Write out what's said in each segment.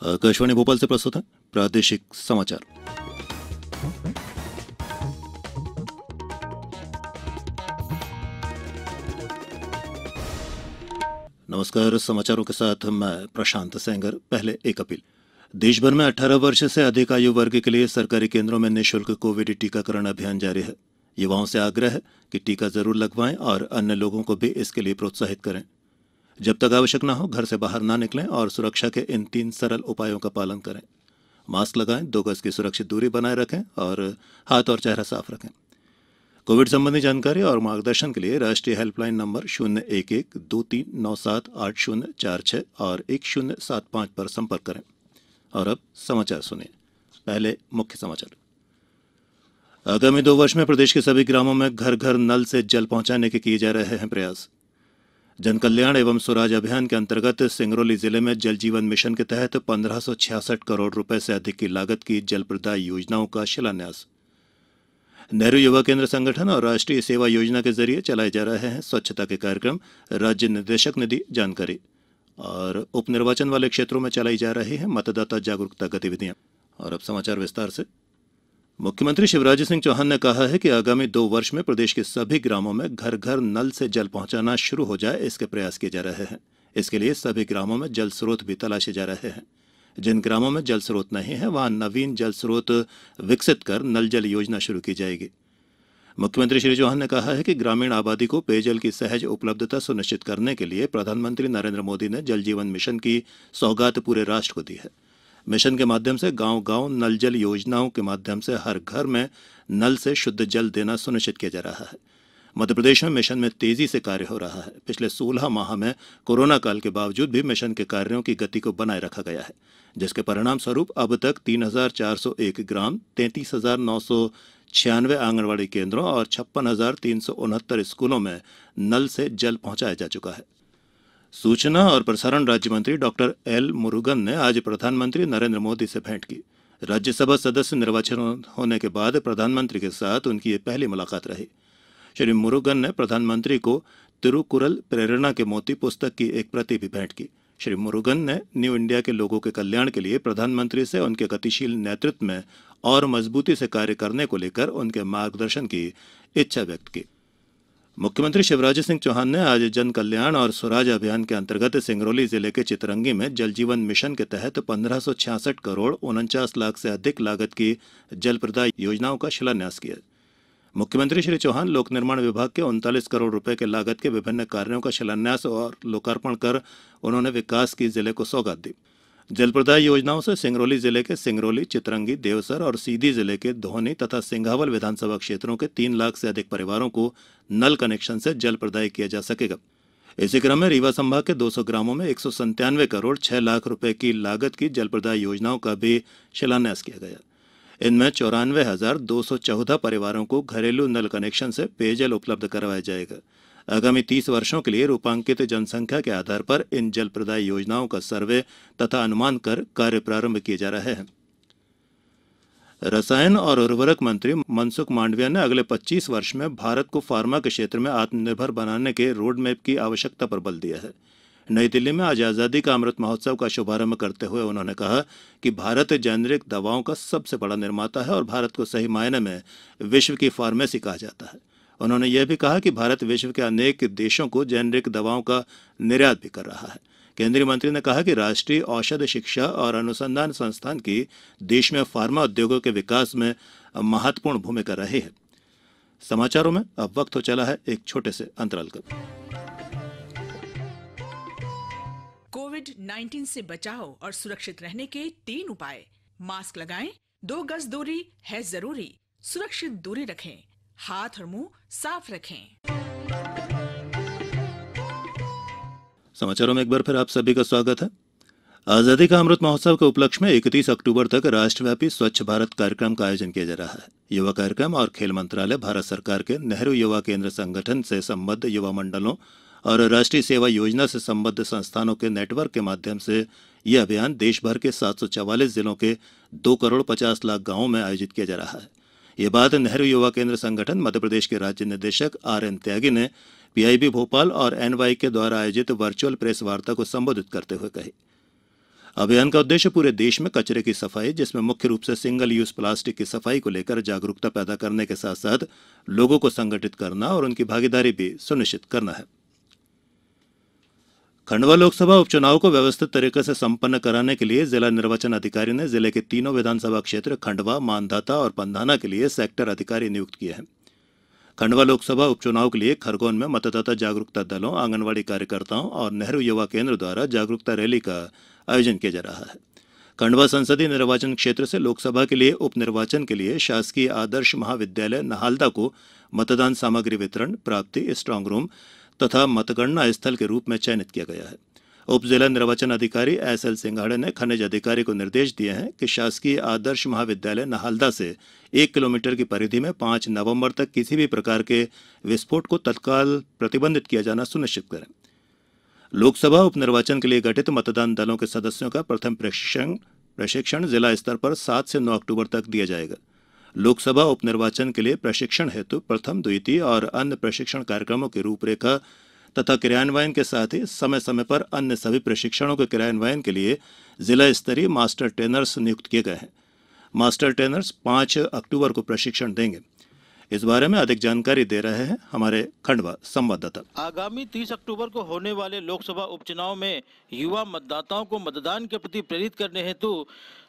आकाशवाणी भोपाल से प्रस्तुत है प्रादेशिक समाचार। नमस्कार, समाचारों के साथ मैं प्रशांत सेंगर। पहले एक अपील। देश भर में 18 वर्ष से अधिक आयु वर्ग के लिए सरकारी केंद्रों में निःशुल्क कोविड टीकाकरण अभियान जारी है। युवाओं से आग्रह है कि टीका जरूर लगवाएं और अन्य लोगों को भी इसके लिए प्रोत्साहित करें। जब तक आवश्यक न हो घर से बाहर ना निकलें और सुरक्षा के इन 3 सरल उपायों का पालन करें। मास्क लगाएं, 2 गज की सुरक्षित दूरी बनाए रखें और हाथ और चेहरा साफ रखें। कोविड संबंधी जानकारी और मार्गदर्शन के लिए राष्ट्रीय हेल्पलाइन नंबर 0112397846 और 1075 पर संपर्क करें। और अब समाचार सुनिए। पहले मुख्य समाचार। आगामी 2 वर्ष में प्रदेश के सभी ग्रामों में घर घर नल से जल पहुंचाने के किए जा रहे हैं प्रयास। जन कल्याण एवं स्वराज अभियान के अंतर्गत सिंगरौली जिले में जल जीवन मिशन के तहत 1566 करोड़ रुपए से अधिक की लागत की जल प्रदाय योजनाओं का शिलान्यास। नेहरू युवा केंद्र संगठन और राष्ट्रीय सेवा योजना के जरिए चलाए जा रहे हैं स्वच्छता के कार्यक्रम, राज्य निदेशक ने दी जानकारी। और उपनिर्वाचन वाले क्षेत्रों में चलाई जा रही है मतदाता जागरूकता गतिविधियां। और अब समाचार विस्तार से। मुख्यमंत्री शिवराज सिंह चौहान ने कहा है कि आगामी 2 वर्ष में प्रदेश के सभी ग्रामों में घर घर नल से जल पहुंचाना शुरू हो जाए, इसके प्रयास किए जा रहे हैं। इसके लिए सभी ग्रामों में जल स्रोत भी तलाशे जा रहे हैं। जिन ग्रामों में जल स्रोत नहीं है वहां नवीन जल स्रोत विकसित कर नल जल योजना शुरू की जाएगी। मुख्यमंत्री श्री चौहान ने कहा है कि ग्रामीण आबादी को पेयजल की सहज उपलब्धता सुनिश्चित करने के लिए प्रधानमंत्री नरेंद्र मोदी ने जल जीवन मिशन की सौगात पूरे राष्ट्र को दी है। मिशन के माध्यम से गांव-गांव नल जल योजनाओं के माध्यम से हर घर में नल से शुद्ध जल देना सुनिश्चित किया जा रहा है। मध्य प्रदेश में मिशन में तेजी से कार्य हो रहा है। पिछले 16 माह में कोरोना काल के बावजूद भी मिशन के कार्यों की गति को बनाए रखा गया है, जिसके परिणाम स्वरूप अब तक 3401 ग्राम, 33,996 आंगनवाड़ी केंद्रों और 56,369 स्कूलों में नल से जल पहुंचाया जा चुका है। सूचना और प्रसारण राज्य मंत्री डॉक्टर एल मुरुगन ने आज प्रधानमंत्री नरेंद्र मोदी से भेंट की। राज्यसभा सदस्य निर्वाचन होने के बाद प्रधानमंत्री के साथ उनकी ये पहली मुलाकात रही। श्री मुरुगन ने प्रधानमंत्री को तिरुकुरल प्रेरणा के मोती पुस्तक की एक प्रति भी भेंट की। श्री मुरुगन ने न्यू इंडिया के लोगों के कल्याण के लिए प्रधानमंत्री से उनके गतिशील नेतृत्व में और मजबूती से कार्य करने को लेकर उनके मार्गदर्शन की इच्छा व्यक्त की। मुख्यमंत्री शिवराज सिंह चौहान ने आज जन कल्याण और स्वराज अभियान के अंतर्गत सिंगरौली जिले के चितरंगी में जल जीवन मिशन के तहत 1566 करोड़ 49 लाख से अधिक लागत की जल प्रदाय योजनाओं का शिलान्यास किया। मुख्यमंत्री श्री चौहान लोक निर्माण विभाग के 39 करोड़ रुपए के लागत के विभिन्न कार्यों का शिलान्यास और लोकार्पण कर उन्होंने विकास की जिले को सौगात दी। जल प्रदाय योजनाओं से सिंगरौली जिले के सिंगरौली, चितरंगी, देवसर और सीधी जिले के धोनी तथा सिंघावल विधानसभा क्षेत्रों के 3 लाख से अधिक परिवारों को नल कनेक्शन से जल प्रदाय किया जा सकेगा। इसी क्रम में रीवा संभाग के 200 ग्रामों में 197 करोड़ 6 लाख रुपए की लागत की जल प्रदाय योजनाओं का भी शिलान्यास किया गया। इनमें 94,214 परिवारों को घरेलू नल कनेक्शन से पेयजल उपलब्ध करवाया जाएगा। आगामी 30 वर्षों के लिए रूपांकित जनसंख्या के आधार पर इन जल प्रदाय योजनाओं का सर्वे तथा अनुमान कर कार्य प्रारंभ किए जा रहे हैं। रसायन और उर्वरक मंत्री मनसुख मांडविया ने अगले 25 वर्ष में भारत को फार्मा के क्षेत्र में आत्मनिर्भर बनाने के रोड मैप की आवश्यकता पर बल दिया है। नई दिल्ली में आज आजादी का अमृत महोत्सव का शुभारंभ करते हुए उन्होंने कहा कि भारत जेनेरिक दवाओं का सबसे बड़ा निर्माता है और भारत को सही मायने में विश्व की फार्मेसी कहा जाता है। उन्होंने यह भी कहा कि भारत विश्व के अनेक देशों को जेनेरिक दवाओं का निर्यात भी कर रहा है। केंद्रीय मंत्री ने कहा कि राष्ट्रीय औषध शिक्षा और अनुसंधान संस्थान की देश में फार्मा उद्योगों के विकास में महत्वपूर्ण भूमिका रही है। समाचारों में अब वक्त हो चला है एक छोटे से अंतराल का। कोविड-19 से बचाव और सुरक्षित रहने के 3 उपाय। मास्क लगाएं, 2 गज दूरी है जरूरी, सुरक्षित दूरी रखें, हाथ और मुंह साफ रखें। समाचारों में एक बार फिर आप सभी का स्वागत है। आजादी का अमृत महोत्सव के उपलक्ष्य में 31 अक्टूबर तक राष्ट्रव्यापी स्वच्छ भारत कार्यक्रम का आयोजन किया जा रहा है। युवा कार्यक्रम और खेल मंत्रालय, भारत सरकार के नेहरू युवा केंद्र संगठन से संबद्ध युवा मंडलों और राष्ट्रीय सेवा योजना से संबद्ध संस्थानों के नेटवर्क के माध्यम से यह अभियान देश भर के 744 जिलों के 2 करोड़ 50 लाख गांवों में आयोजित किया जा रहा है। ये बात नेहरू युवा केंद्र संगठन मध्य प्रदेश के राज्य निदेशक आर.एन. त्यागी ने पीआईबी भोपाल और एनवाई के द्वारा आयोजित वर्चुअल प्रेस वार्ता को संबोधित करते हुए कही। अभियान का उद्देश्य पूरे देश में कचरे की सफाई, जिसमें मुख्य रूप से सिंगल यूज प्लास्टिक की सफाई को लेकर जागरूकता पैदा करने के साथ साथ लोगों को संगठित करना और उनकी भागीदारी भी सुनिश्चित करना है। खंडवा लोकसभा उपचुनाव को व्यवस्थित तरीके से संपन्न कराने के लिए जिला निर्वाचन अधिकारी ने जिले के तीनों विधानसभा क्षेत्र खंडवा, मांधाता और पंधाना के लिए सेक्टर अधिकारी नियुक्त किए हैं। खंडवा लोकसभा उपचुनाव के लिए खरगोन में मतदाता जागरूकता दलों, आंगनवाड़ी कार्यकर्ताओं और नेहरू युवा केंद्र द्वारा जागरूकता रैली का आयोजन किया जा रहा है। खंडवा संसदीय निर्वाचन क्षेत्र से लोकसभा के लिए उपनिर्वाचन के लिए शासकीय आदर्श महाविद्यालय नहालदा को मतदान सामग्री वितरण, प्राप्ति, स्ट्रांग रूम तथा मतगणना स्थल के रूप में चयनित किया गया है। उप जिला निर्वाचन अधिकारी एसएल सिंघाड़े ने खनिज अधिकारी को निर्देश दिए हैं कि शासकीय आदर्श महाविद्यालय नहालदा से 1 किलोमीटर की परिधि में 5 नवंबर तक किसी भी प्रकार के विस्फोट को तत्काल प्रतिबंधित किया जाना सुनिश्चित करें। लोकसभा उपनिर्वाचन के लिए गठित मतदान दलों के सदस्यों का प्रथम प्रशिक्षण जिला स्तर पर 7 से 9 अक्टूबर तक दिया जाएगा। लोकसभा उपनिर्वाचन के लिए प्रशिक्षण हेतु प्रथम, द्वितीय और अन्य प्रशिक्षण कार्यक्रमों की रूपरेखा तथा क्रियान्वयन के साथ ही समय समय पर अन्य सभी प्रशिक्षणों के क्रियान्वयन के लिए जिला स्तरीय मास्टर ट्रेनर्स नियुक्त किए गए हैं। मास्टर ट्रेनर्स 5 अक्टूबर को प्रशिक्षण देंगे। इस बारे में अधिक जानकारी दे रहे हैं हमारे खंडवा संवाददाता। आगामी 30 अक्टूबर को होने वाले लोकसभा उपचुनाव में युवा मतदाताओं को मतदान के प्रति प्रेरित करने हेतु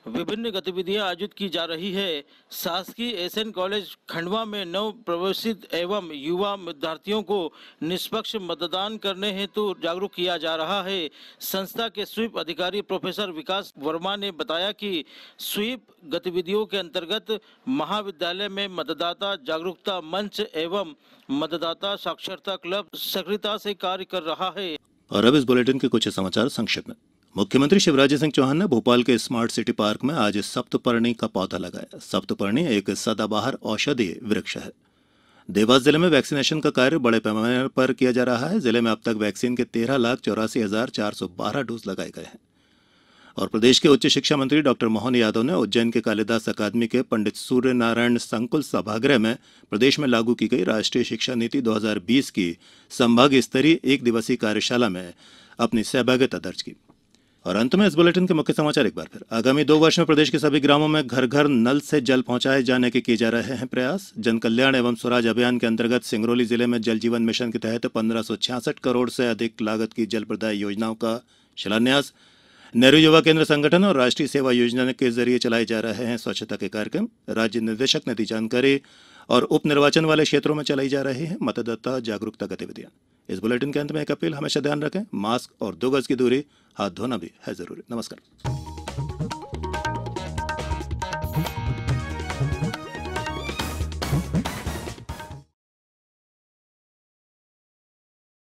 विभिन्न गतिविधियां आयोजित की जा रही है। शासकीय एसएन कॉलेज खंडवा में नव प्रवेशित एवं युवा विद्यार्थियों को निष्पक्ष मतदान करने हेतु जागरूक किया जा रहा है। संस्था के स्वीप अधिकारी प्रोफेसर विकास वर्मा ने बताया कि स्वीप गतिविधियों के अंतर्गत महाविद्यालय में मतदाता जागरूकता मंच एवं मतदाता साक्षरता क्लब सक्रियता से कार्य कर रहा है। और अब इस बुलेटिन के कुछ समाचार संक्षिप्त में। मुख्यमंत्री शिवराज सिंह चौहान ने भोपाल के स्मार्ट सिटी पार्क में आज सप्तपर्णी का पौधा लगाया। सप्तपर्णी एक सदाबहार औषधीय वृक्ष है। देवास जिले में वैक्सीनेशन का कार्य बड़े पैमाने पर किया जा रहा है। जिले में अब तक वैक्सीन के 13,84,412 डोज लगाए गए हैं। और प्रदेश के उच्च शिक्षा मंत्री डॉक्टर मोहन यादव ने उज्जैन के कालिदास अकादमी के पंडित सूर्य नारायण संकुल सभागृह में प्रदेश में लागू की गई राष्ट्रीय शिक्षा नीति 2020 की संभाग स्तरीय 1 दिवसीय कार्यशाला में अपनी सहभागिता दर्ज की। और अंत में इस बुलेटिन के मुख्य समाचार एक बार फिर। आगामी 2 वर्ष में प्रदेश के सभी ग्रामों में घर घर नल से जल पहुंचाए जाने के किए जा रहे हैं प्रयास। जन कल्याण एवं स्वराज अभियान के अंतर्गत सिंगरौली जिले में जल जीवन मिशन के तहत 1566 करोड़ से अधिक लागत की जल प्रदाय योजनाओं का शिलान्यास। नेहरू युवा केंद्र संगठन और राष्ट्रीय सेवा योजना के जरिए चलाए जा रहे हैं स्वच्छता के कार्यक्रम। राज्य निर्देशक ने दी जानकारी। और उप निर्वाचन वाले क्षेत्रों में चलाई जा रही है मतदाता जागरूकता गतिविधियां। इस बुलेटिन के अंत में एक अपील, हमेशा ध्यान रखें, मास्क और 2 गज की दूरी, हाथ धोना भी है जरूरी। नमस्कार।